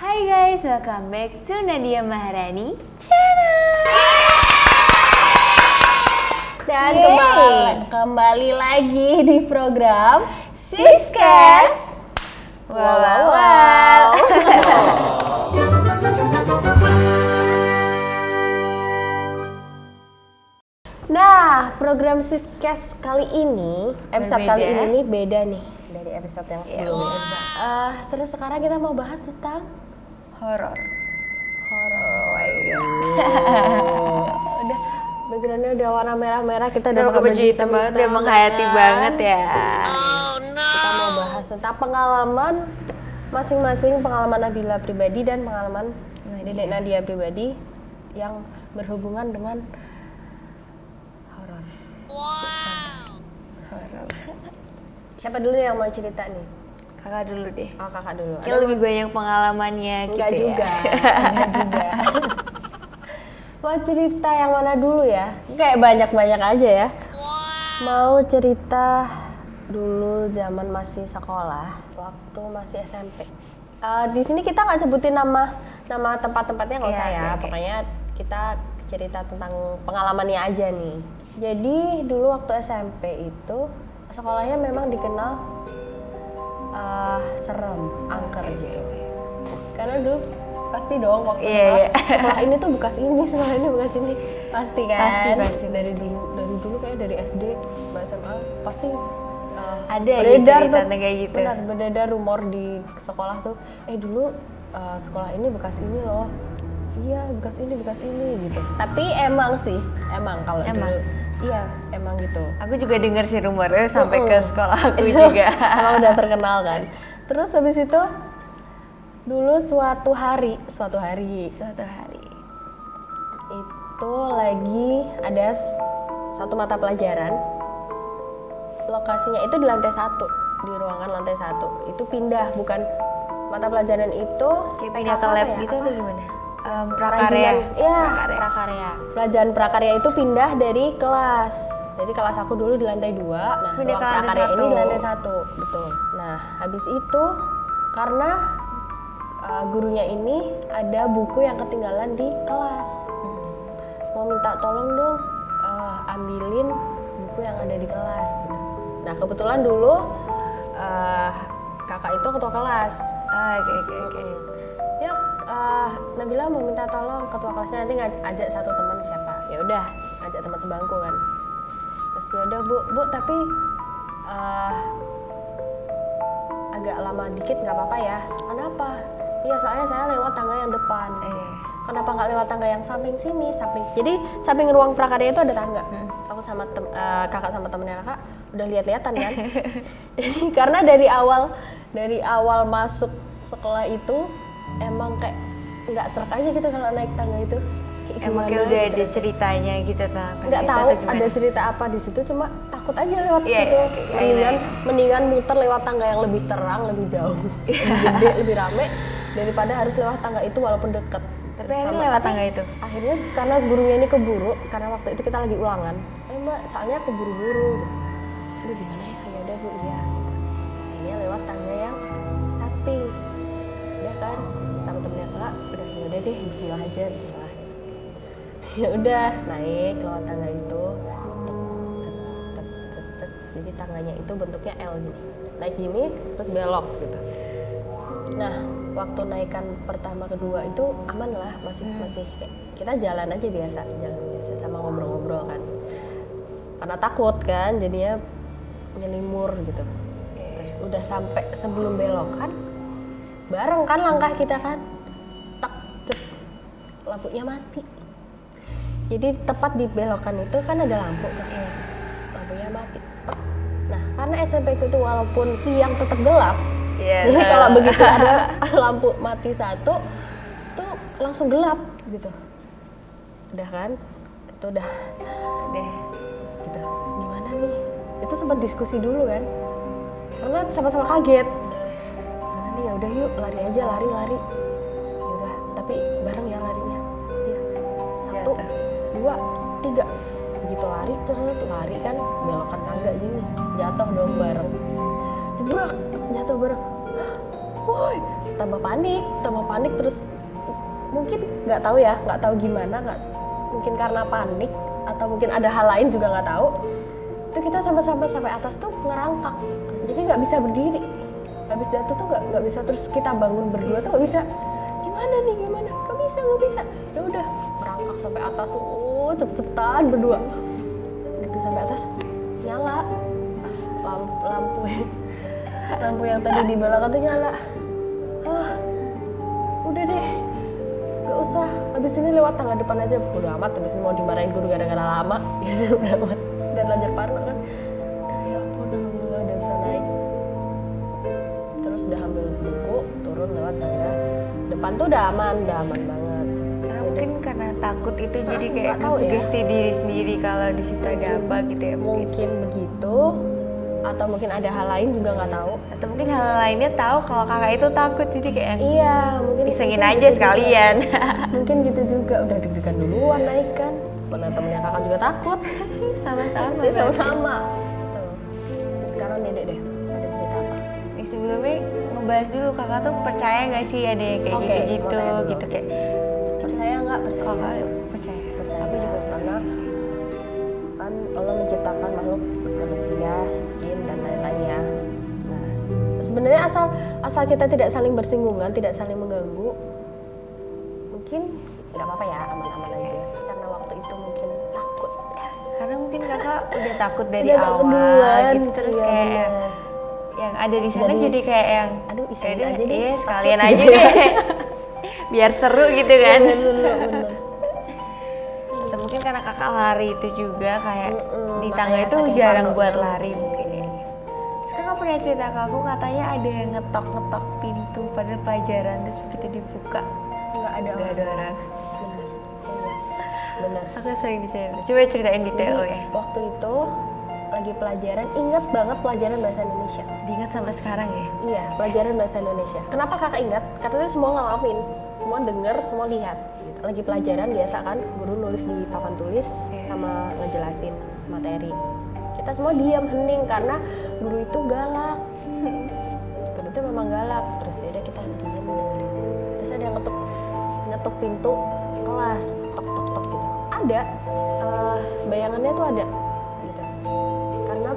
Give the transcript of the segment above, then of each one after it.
Hai guys, welcome back to Nadia Maharani Channel. Dan kembali lagi di program Siskes. Wow. Nah, program Siskes kali ini, episode Berbeda. kali ini nih beda nih dari episode yang sebelumnya. Terus sekarang kita mau bahas tentang Horor. horor. Udah backgroundnya udah warna merah-merah, kita udah Udah pakai pakai baju hitam banget, udah menghayati banget ya. Kita mau bahas tentang pengalaman masing-masing, pengalaman Nabila pribadi dan pengalaman Dedek Nadia pribadi yang berhubungan dengan horor. Horor. Siapa dulu yang mau cerita nih? Kakak dulu deh. Oh, kakak dulu. Kayak lebih banyak pengalamannya Enggak gitu juga. ya. Enggak juga. Mau cerita yang mana dulu ya? Kayak banyak-banyak aja ya. Mau cerita dulu zaman masih sekolah, waktu masih SMP. Di sini kita nggak sebutin nama tempat-tempatnya nggak Iya, usah ya. oke. Pokoknya kita cerita tentang pengalamannya aja nih. Jadi dulu waktu SMP itu sekolahnya memang dikenal serem, angker gitu. Karena dulu pasti dong waktu sekolah ini tuh bekas ini, sekolah ini bekas ini, pasti kan? Pasti. Dari dulu kayak dari SD, sampai SMA pasti Ada aja beredar cerita tuh, kayak gitu. benar beredar rumor di sekolah tuh, dulu sekolah ini bekas ini loh, iya bekas ini gitu. Tapi emang kalau dulu, iya emang gitu. Aku juga dengar sih rumornya sampai ke sekolah aku juga. Emang udah terkenal kan. Terus habis itu dulu suatu hari Suatu hari. itu lagi ada satu mata pelajaran, lokasinya itu di lantai 1, di ruangan lantai 1. Itu pindah, bukan mata pelajaran itu Kayak pindah ke PKK lab ya? gitu Apa? atau gimana? Prakarya. Kerajinan. Iya, prakarya. Pelajaran prakarya itu pindah dari kelas. Jadi kelas aku dulu di lantai 2, nah pindah ruang ke lantai prakarya ini 1. di lantai 1, betul. Nah, habis itu karena gurunya ini ada buku yang ketinggalan di kelas. Mau minta tolong dong ambilin buku yang ada di kelas gitu. Nah, kebetulan dulu kakak itu ketua kelas. Oke. Yuk, Nabila mau minta tolong ketua kelasnya nanti ajak satu teman siapa. Ya udah, ajak teman sebangku kan. Terus ya udah bu, tapi agak lama dikit nggak apa-apa ya. Kenapa? Iya soalnya saya lewat tangga yang depan. Kenapa nggak lewat tangga yang samping sini? Jadi samping ruang prakarya itu ada tangga. Aku sama kakak sama temennya kakak udah lihat-lihatan kan. Jadi karena dari awal masuk sekolah itu emang kayak nggak serak aja gitu kalau naik tangga itu. Emang kayak udah ada ceritanya gitu tentang Nggak itu tahu atau gimana? ada cerita apa di situ, cuma takut aja lewat Iya, situ. iya. Mendingan muter lewat tangga yang lebih terang, lebih jauh, lebih gede, lebih rame daripada harus lewat tangga itu walaupun deket. Tapi akhirnya lewat tangga itu? Akhirnya karena gurunya ini keburu, karena waktu itu kita lagi ulangan. Mbak, soalnya keburu-buru. Aduh gimana ya? Ya udah bu, iya. Akhirnya lewat tangga yang samping. Udah kan, sama temennya kakak, udah deh, bismillah aja, bismillah. Ya udah, naik lewat tangga itu. Tek. Jadi tangganya itu bentuknya L gini. Naik gini, terus belok gitu. Nah, waktu naikan pertama kedua itu aman lah, masih kayak kita jalan aja biasa sama ngobrol-ngobrol kan. Karena takut kan, jadinya nyelimur gitu. Terus udah sampai sebelum belokan, bareng kan langkah kita kan, tak cek, lampunya mati. Jadi tepat di belokan itu kan ada lampu kan, lampunya mati. Tek. Nah, karena SMP itu walaupun siang tetap gelap. Jadi kalau begitu ada lampu mati satu, tuh langsung gelap gitu. Udah kan? Itu udah deh. Gitu. Gimana nih? Itu sempat diskusi dulu kan? Karena sama-sama kaget. Gimana nih? Ya udah yuk, lari aja, lari. Ya udah, tapi bareng ya larinya. Iya. 1, 2, 3. Begitu lari kan belokan tangga gini. Jatuh dong bareng. Jebrak, jatuh bareng. Woi, tambah panik terus mungkin nggak tahu gimana, mungkin karena panik atau mungkin ada hal lain juga nggak tahu. Itu kita sama-sama sampai atas tuh ngerangkak, jadi nggak bisa berdiri. Habis jatuh tuh nggak bisa, terus kita bangun berdua tuh nggak bisa. Gimana? Nggak bisa. Ya udah merangkak sampai atas, cepet-cepetan berdua. Gitu sampai atas nyala lampu yang tadi di belakang tuh nyala. Udah deh, nggak usah. Habis ini lewat tangga depan aja. Udah amat, habis ini mau dimarahin guru gara-gara lama. Udah amat. Dan lanjut parno kan. Ya ampun, alhamdulillah udah bisa naik. Terus udah ambil buku, turun lewat tangga depan tuh udah aman banget. Karena mungkin karena takut itu jadi kayak nggak tahu ya. sugesti diri sendiri kalau di situ ada apa gitu ya. Mungkin begitu, atau mungkin ada hal lain juga nggak tahu. Atau mungkin hal lainnya tahu kalau kakak itu takut, jadi kayak Iya, mungkin isengin mungkin aja gitu sekalian. juga. Mungkin gitu juga, udah deg-degan duluan naik kan. Mana temennya kakak juga takut. Sama-sama. Jadi sama-sama. Tuh. Sekarang Dedek deh, ada cerita apa? Nih, sebelumnya ngebahas dulu, kakak tuh percaya nggak sih ada yang kayak Oke, gitu-gitu mau tanya dulu. gitu kayak Percaya nggak? Percaya. kakak percaya. Aku juga Karena percaya sih. kan Allah menciptakan makhluk manusia, jin dan lain-lain ya. Nah, sebenarnya asal kita tidak saling bersinggungan, tidak saling mengganggu, mungkin nggak apa-apa ya, aman-aman aja. Karena waktu itu mungkin takut. Karena mungkin kakak udah takut dari Udah takut awal duluan, gitu, terus iya, kayak bener. yang ada di sana jadi kayak yang aduh, iseng yaudah, aja deh, iya takut sekalian gitu aja ya. deh biar seru gitu kan. Bener. Atau mungkin karena kakak lari itu juga kayak di makanya tangga itu saking jarang parnonya. buat lari mungkin ya. Terus kakak pernah cerita ke aku katanya ada yang ngetok pintu pada pelajaran, terus begitu dibuka Nggak ada nggak ada orang. Bener. Aku sering diceritain, coba ceritain detail ya. Waktu itu lagi pelajaran, ingat banget pelajaran bahasa Indonesia. Diingat sampai sekarang ya. Iya, pelajaran bahasa Indonesia. Kenapa kakak ingat? Karena itu semua ngalamin, semua denger, semua lihat. Lagi pelajaran biasa kan, guru nulis di papan tulis sama ngejelasin materi. Kita semua diam hening karena guru itu galak. Guru itu memang galak. Terus ya udah kita diam dengerin. Terus ada yang ngetuk pintu kelas, tok gitu. Ada, bayangannya tuh ada. Gitu. Karena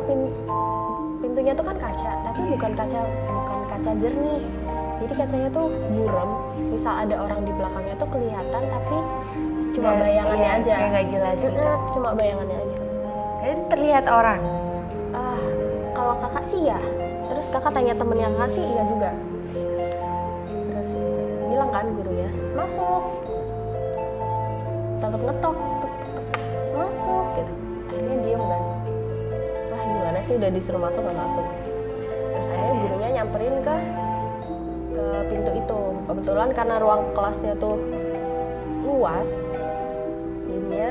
pintunya tuh kan kaca, tapi bukan kaca jernih. Jadi kacanya tuh buram. Misal ada orang di belakangnya tuh kelihatan, tapi cuma Dan, bayangannya iya, aja. kayak nggak jelas gitu. Cuma bayangannya aja. Itu terlihat orang. Kalau kakak sih ya. Terus kakak tanya temennya kakak sih iya juga. Terus bilang kan gurunya, masuk. Tetap ngetok, masuk gitu. Akhirnya diem kan. Wah gimana sih udah disuruh masuk nggak masuk. Terus akhirnya gurunya nyamperin ke pintu itu. Kebetulan karena ruang kelasnya tuh luas, jadinya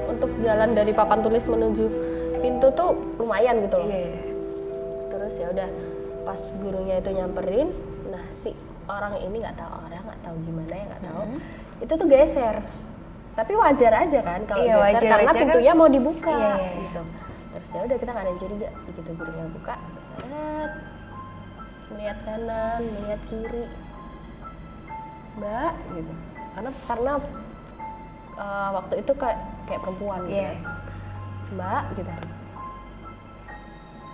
untuk jalan dari papan tulis menuju pintu tuh lumayan gitu loh. Iya. Terus ya udah pas gurunya itu nyamperin, nah si orang ini nggak tahu gimana ya nggak tahu, itu tuh geser. Tapi wajar aja kan kalau Iya, geser wajar, karena wajar pintunya mau dibuka. Iya. Gitu. Terus ya udah kita nggak ada yang curiga, begitu gurunya buka, seret, melihat kanan, melihat kiri, Mbak, gitu. Karena waktu itu kayak perempuan gitu. Iya. Mbak, gitu.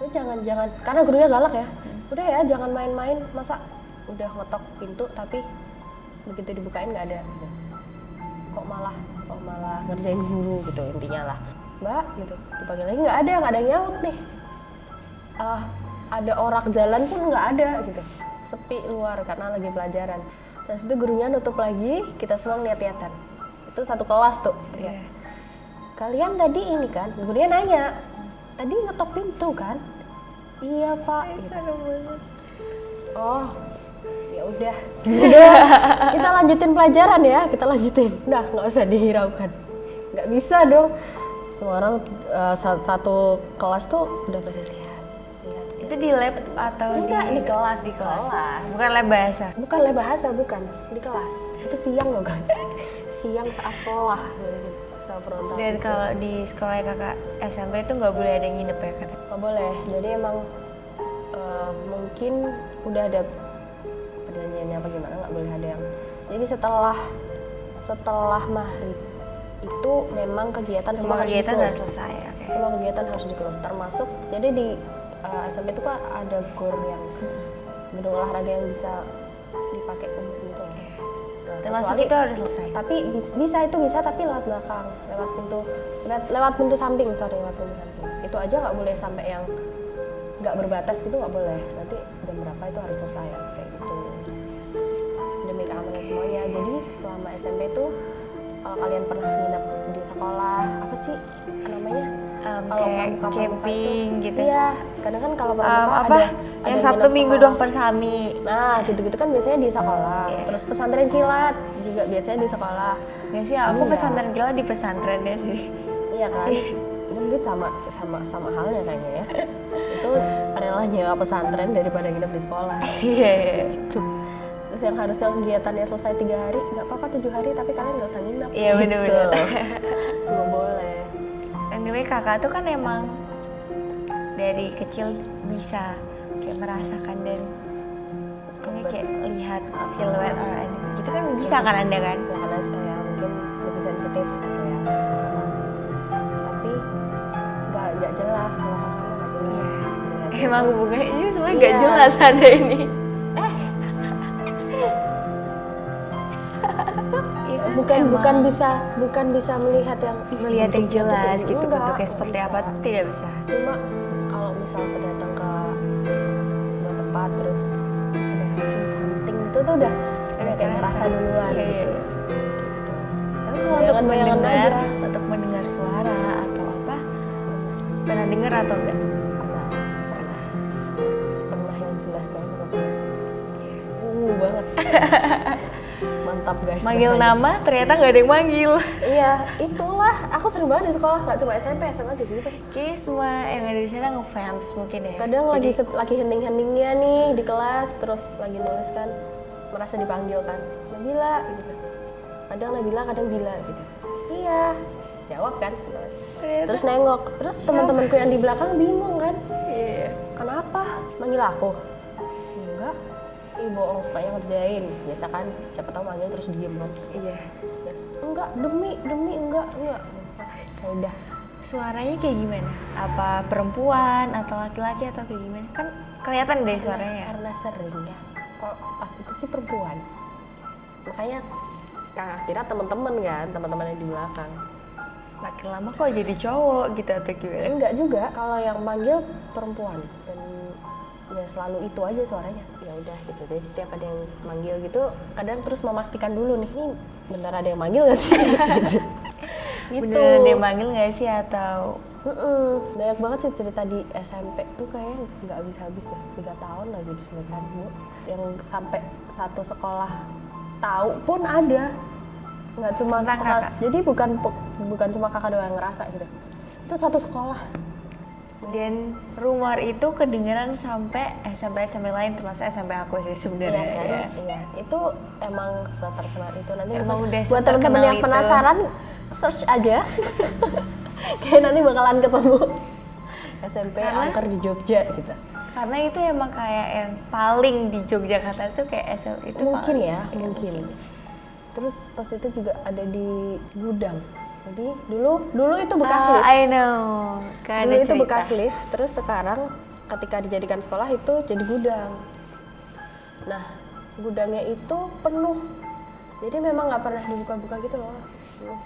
Lu jangan karena gurunya galak ya. Udah ya, jangan main-main. Masa udah ngetok pintu tapi begitu dibukain nggak ada. Gitu. Kok malah ngerjain guru gitu intinya lah. Mbak, gitu. Dipanggil lagi nggak ada yang nyaut nih. Ada orang jalan pun nggak ada gitu. Sepi luar karena lagi pelajaran. Terus itu gurunya nutup lagi, kita semua ngeliat-liatan. Itu satu kelas tuh. Iya. Kalian tadi ini kan, gurunya nanya, tadi ngetok pintu kan? Iya pak. Gitu. Oh, ya udah. Kita lanjutin pelajaran ya, kita lanjutin. Udah nggak usah dihiraukan. Nggak bisa dong. Semua orang satu kelas tuh udah pada lihat. Itu di lab atau Enggak, di kelas. Di kelas. Bukan lab bahasa. Bukan lab bahasa, bukan di kelas. Itu siang loh guys. Siang saat sekolah. Sama perontak. Dan kalau di sekolah kakak SMP itu nggak boleh ada yang nginep ya katanya. Nggak boleh. Jadi emang mungkin udah ada perjanjiannya apa gimana, nggak boleh ada yang. Jadi setelah maghrib itu memang kegiatan Semua harus kegiatan di-close. harus selesai. Oke. Semua kegiatan harus di-close, termasuk jadi di SMP itu kan ada gor yang gedung olahraga yang bisa dipakai umum gitu. Nah, Termasuk kecuali- itu harus selesai. tapi bisa tapi lewat belakang, lewat pintu samping, itu aja nggak boleh sampai yang nggak berbatas gitu, nggak boleh. Nanti jam berapa itu harus selesai kayak gitu, demi keamanan semuanya. Jadi selama SMP itu kalau kalian pernah nginep di sekolah, apa sih namanya, kalau Kayak pramuka camping itu, gitu. iya kadang kan kalau pramuka Apa ada yang nginep Sabtu Minggu sekolah. doang persami. Nah gitu-gitu kan biasanya di sekolah. Iya. Terus pesantren kilat juga biasanya di sekolah. Nggak sih, aku Iya. pesantren kilat di pesantren ya sih. Iya kan? Mungkin sama halnya kayaknya ya. Itu rela nyewa pesantren daripada nginep di sekolah. Iya, iya. Gitu. Terus yang harusnya kegiatannya selesai 3 hari, nggak apa-apa 7 hari, tapi kalian nggak usah nginep. Iya, bener-bener. Nggak boleh. Anyway, kakak tuh kan emang dari kecil bisa kayak merasakan dan ini kayak lihat siluet orang gitu kan bisa kan anda kan? Ya karena saya mungkin lebih sensitif gitu ya. Tapi nggak jelas kalau kakak nggak jelas. Lihat. Emang hubungannya ini sebenarnya Iya. gak jelas anda ini. Iya kan, bukan bisa melihat yang melihat yang jelas gitu Enggak, bentuknya nggak seperti bisa. apa tidak bisa. Cuma kalau misal datang ke sebuah tempat terus ada something itu tuh udah kayak kerasa. merasa duluan. Iya, iya. Gitu. Tapi kalau untuk Bayangan-bayangan mendengar, aja. untuk mendengar suara atau apa, pernah dengar atau enggak? Pernah yang jelas banget apa sih? Banget. Mantap guys. Manggil rasanya. nama ternyata nggak ada yang manggil. Iya, itulah. Aku sering banget di sekolah, nggak cuma SMP, SMA juga gitu. Kayaknya semua yang ada di sana ngefans mungkin ya. Kadang Jadi, lagi hening-heningnya nih di kelas, terus lagi nulis kan, merasa dipanggil kan, Nabila gitu. Kadang Nabila, kadang Bila gitu. Iya, jawab kan. ternyata- Terus nengok, terus teman-temanku yang di belakang bingung kan, Iya. kenapa? Manggil aku? Enggak. Ih bohong, sukanya ngerjain. Biasa kan, siapa tahu manggil terus diem kan. Iya. Terus, enggak, demi, enggak. Ya udah. Suaranya kayak gimana? Apa perempuan atau laki-laki atau kayak gimana? Kan kelihatan dari suaranya. Karena sering ya. Kalau pas itu sih perempuan. Makanya kakak kira teman-teman kan, teman-teman yang di belakang. Makin lama kok jadi cowok gitu atau gimana? Enggak juga, kalau yang manggil perempuan dan ya selalu itu aja suaranya. Ya udah gitu deh, setiap ada yang manggil gitu, kadang terus memastikan dulu nih, ini benar ada yang manggil gak sih? Gitu. Beneran dia manggil nggak sih atau Banyak banget sih cerita di SMP tuh kayaknya nggak habis-habis lah, 3 tahun lagi di sini kan Bu. Yang sampai satu sekolah tahu pun ada. Nggak cuma Tentang kakak. kakak? Jadi bukan cuma kakak doang yang ngerasa gitu. Itu satu sekolah. dan rumor itu kedengeran sampai SMP lain termasuk SMP aku sih sebenarnya. Iya, kan? Ya. Iya. Itu emang seterkenal itu nanti Emang udah buat teman-teman seterkenal yang itu. penasaran search aja. Kayak nanti bakalan ketemu SMP Karena- angker di Jogja gitu. Karena itu emang kayak yang paling di Yogyakarta itu kayak SMP itu Mungkin paling ya, sih, mungkin. Terus pas itu juga ada di gudang. Jadi dulu itu bekas lift. I know. Kan Dulu ada itu cerita. bekas lift, terus sekarang ketika dijadikan sekolah itu jadi gudang. Nah, gudangnya itu penuh. Jadi memang nggak pernah dibuka-buka gitu loh.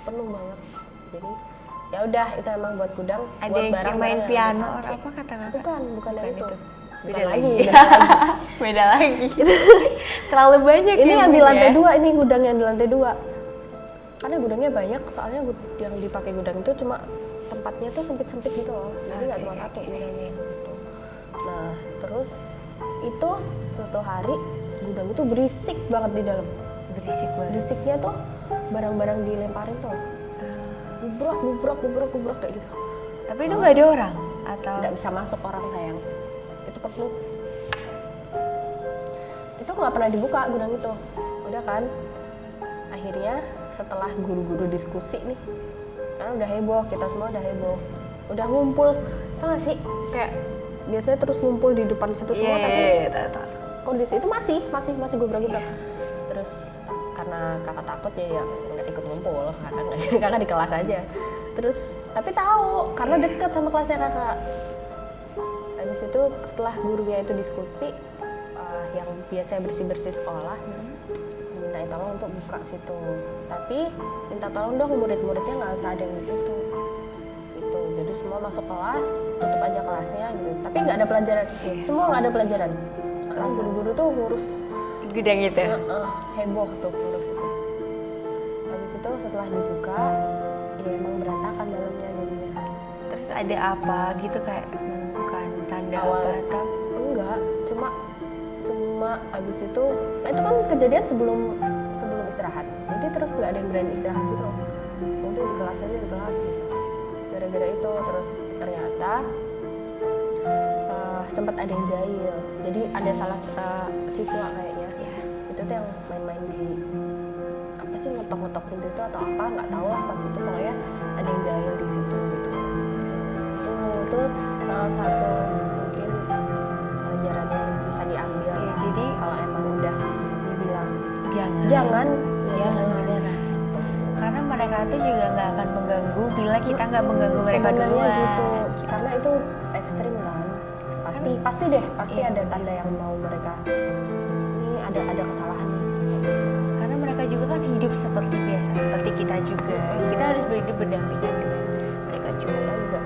Penuh banget. Jadi ya udah itu emang buat gudang, Ada buat yang kayak main barang-barang yang piano dipakai. atau apa kata kakak? Bukan yang itu. Bukan Beda lagi. lagi. beda lagi. Beda lagi. Terlalu banyak Ini ya, yang di Bu, lantai ya? 2, ini gudang yang di lantai 2. Karena gudangnya banyak, soalnya yang dipakai gudang itu cuma tempatnya tuh sempit-sempit gitu loh. Jadi nggak Oke, cuma satu oke, gudangnya gitu. Nah, terus itu suatu hari gudang itu berisik banget di dalam. Berisik banget. Berisiknya tuh barang-barang dilemparin tuh. Gubrak kayak gitu. Tapi itu nggak ada orang atau Nggak bisa masuk orang sayang. Itu penuh. Itu nggak pernah dibuka gudang itu. Udah kan? Akhirnya setelah guru-guru diskusi nih, karena udah heboh, kita semua udah heboh, udah ngumpul, tau gak sih kayak biasanya terus ngumpul di depan situ semua, tapi tahu. kondisi itu masih gubrak-gubrak. Terus karena kakak takut ya nggak ikut ngumpul, kakak di kelas aja. Terus tapi tahu karena dekat sama kelasnya kakak. Habis itu setelah gurunya itu diskusi, yang biasanya bersih sekolah, minta tolong untuk buka situ. Tapi minta tolong dong murid-muridnya nggak usah ada yang di situ. Itu jadi semua masuk kelas, tutup aja kelasnya gitu. Tapi nggak ada pelajaran, semua nggak ada pelajaran. Guru-guru tuh ngurus Gudang itu. heboh tuh ngurus itu. Habis itu setelah dibuka, ya emang berantakan dalamnya jadinya. Terus ada apa gitu kayak bukan tanda Awal. apa atau Enggak, cuma habis itu, nah itu kan kejadian sebelum istirahat. Jadi terus nggak ada yang berani istirahat gitu loh. Udah di kelas aja di kelas. Gara-gara itu terus ternyata sempat ada yang jahil. Jadi ada salah siswa kayaknya. Itu tuh yang main-main di apa sih ngetok-ngetok pintu itu atau apa nggak tahu lah pas itu pokoknya ada yang jahil di situ gitu. Itu salah satu mungkin pelajaran yang bisa diambil. ya, jadi Kalau emang udah dibilang jangan jangan beneran. Karena mereka tuh juga nggak akan mengganggu bila kita nggak mengganggu mereka sebenarnya duluan. gitu. Karena itu ekstrim kan. Pasti deh, Iya, ada tanda yang mau mereka ini ada kesalahan nih. Karena mereka juga kan hidup seperti biasa, seperti kita juga. Kita harus hidup berdampingan dengan mereka juga. Kita juga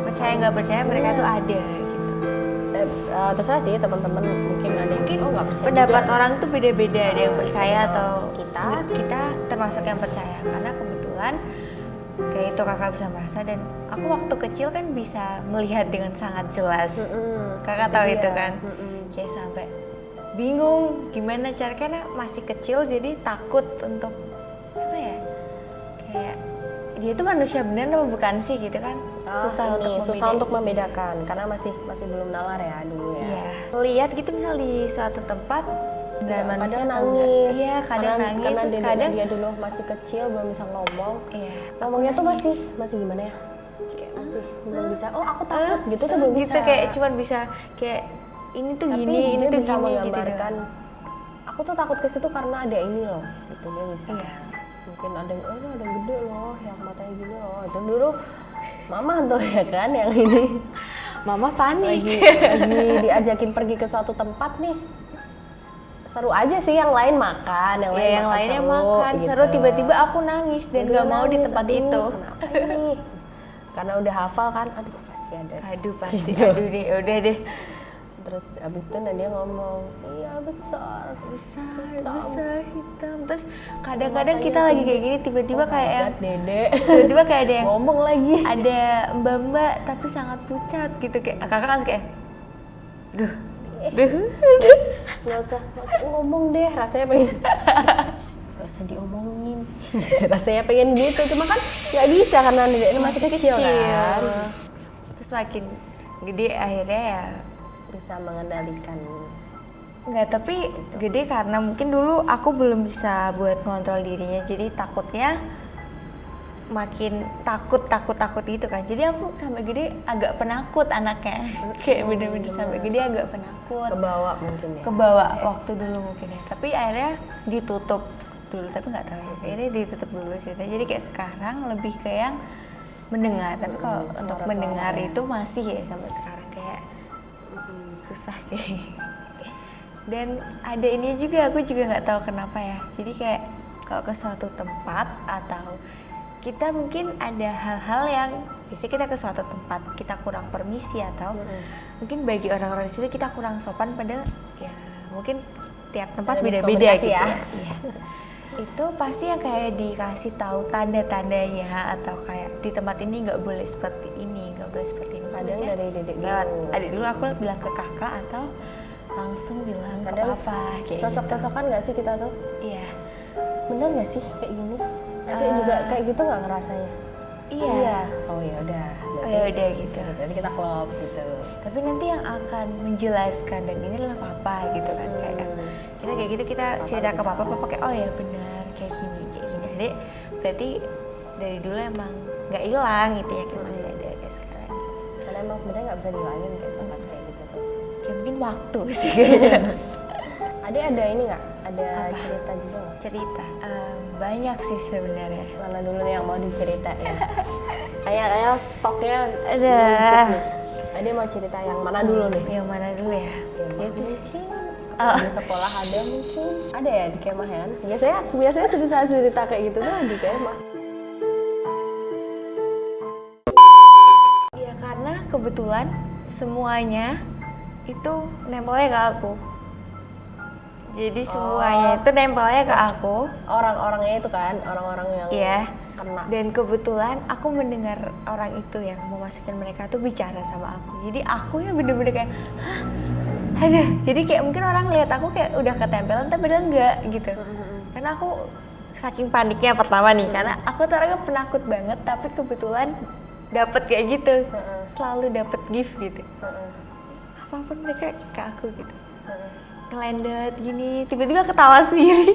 Percaya nggak percaya mereka tuh ada gitu. terserah sih teman-teman mungkin ada yang Mungkin nggak percaya pendapat juga. orang tuh beda-beda, ada yang percaya atau kita termasuk yang percaya. Karena kebetulan kayak itu kakak bisa merasa dan aku waktu kecil kan bisa melihat dengan sangat jelas. Kakak tahu Iya. itu kan? Kayak sampai bingung gimana cara, karena masih kecil jadi takut untuk apa ya, kayak dia tuh manusia benar atau bukan sih gitu kan. Susah untuk membedakan karena masih belum nalar ya dulu ya. Iya, lihat gitu misal di suatu tempat dan manusia Kadang atau nangis. enggak. Iya, kadang nangis Karena terus kadang dia dulu masih kecil belum bisa ngomong. iya, Ngomongnya tuh masih gimana ya? Kayak masih belum bisa. Oh, aku takut gitu tuh belum bisa. gitu kayak cuman bisa kayak ini tuh Tapi gini, ini dia tuh bisa gini gitu menggambarkan. doang. Aku tuh takut ke situ karena ada ini loh. Gitu dia bisa. Iya. Mungkin ada yang ada yang gede loh, yang matanya gini loh. Itu dulu mama tuh ya kan yang ini Mama panik. lagi diajakin pergi ke suatu tempat nih. Seru aja sih, yang lain makan, yang lain Ya, yang makan lainnya seru, makan gitu. seru, tiba-tiba aku nangis dan Dia nggak mau di nangis, tempat aduh, itu. kenapa ini? Karena udah hafal kan, aduh pasti ada. Aduh pasti, Gitu. aduh deh, udah deh. Terus abis itu Nadia ngomong, iya besar. Besar hitam. Terus kadang-kadang kita lagi kayak gini tiba-tiba kayak yang Dede tiba-tiba kayak ada yang ngomong lagi. ada mbak-mbak tapi sangat pucat gitu, kayak kakak langsung kayak duh Nggak usah ngomong deh, rasanya pengen nggak usah diomongin. Rasanya pengen gitu, cuma kan nggak bisa karena Nadia ini masih kecil kan. Terus makin gede akhirnya ya Bisa mengendalikan. nggak, tapi gede karena mungkin dulu aku belum bisa buat ngontrol dirinya, jadi takutnya makin takut gitu kan. Jadi aku sampai gede agak penakut anaknya. Kayak bener-bener sampai gede agak penakut. Kebawa mungkin ya. Kebawa waktu dulu mungkin ya. Tapi akhirnya ditutup dulu, tapi nggak tahu ya. Akhirnya ditutup dulu ceritanya. Jadi kayak sekarang lebih ke yang mendengar. Tapi kalau untuk suara-suara mendengar ya. itu masih ya sampai sekarang kayak susah kayak. Dan ada ini juga, aku juga nggak tahu kenapa ya. Jadi kayak kalau ke suatu tempat atau kita mungkin ada hal-hal yang biasanya kita ke suatu tempat kita kurang permisi atau mungkin bagi orang-orang di situ kita kurang sopan, padahal ya mungkin tiap tempat Ada beda-beda miskomunikasi gitu ya. Iya. Itu pasti yang kayak dikasih tahu tanda-tandanya atau kayak di tempat ini nggak boleh seperti ini, nggak boleh seperti ini. Kadang Biasanya dari dedek lewat dulu. adik dulu aku bilang ke kakak atau langsung bilang ke Kadang papa kayak cocok-cocokan nggak sih kita tuh? gitu. Iya. Bener nggak sih kayak gini? Tapi juga kayak gitu nggak ngerasanya? Iya. Oh ya udah. Oh ya udah gitu. Jadi kita klop gitu. Tapi nanti yang akan menjelaskan dan ini adalah papa gitu kan, kayak kita kayak gitu kita cerita ke papa kayak oh ya benar kayak gini Adek, berarti dari dulu emang nggak hilang gitu ya, kayak masih ada kayak sekarang. Karena emang sebenarnya nggak bisa dihilangin kayak tempat kayak gitu tuh. Ya mungkin waktu sih kayaknya. Ada ini nggak? Ada Apa? cerita juga nggak? Cerita banyak sih sebenarnya. Mana dulu nih yang mau diceritain? Kayaknya stoknya Ada. numpuk nih. Ada mau cerita yang mana dulu nih? Yang mana dulu ya? Ya, Itu sih. di sekolah ada mungkin, ada ya di kemah ya kan? Biasanya cerita kayak gitu tuh di kemah. Ya karena kebetulan semuanya itu nempelnya ke aku. Jadi semuanya itu nempelnya ke aku. Orang-orangnya itu kan, orang-orang yang Iya. kena. Dan kebetulan aku mendengar orang itu yang mau masukin mereka tuh bicara sama aku. Jadi aku yang bener-bener kayak, hah? Ada. Jadi kayak mungkin orang lihat aku kayak udah ketempelan, tapi padahal enggak gitu. Karena aku saking paniknya pertama nih, karena aku tuh orangnya penakut banget, tapi kebetulan dapet kayak gitu. Selalu dapet gift gitu. Apapun mereka ke aku gitu. Ngelandet gini, tiba-tiba ketawa sendiri.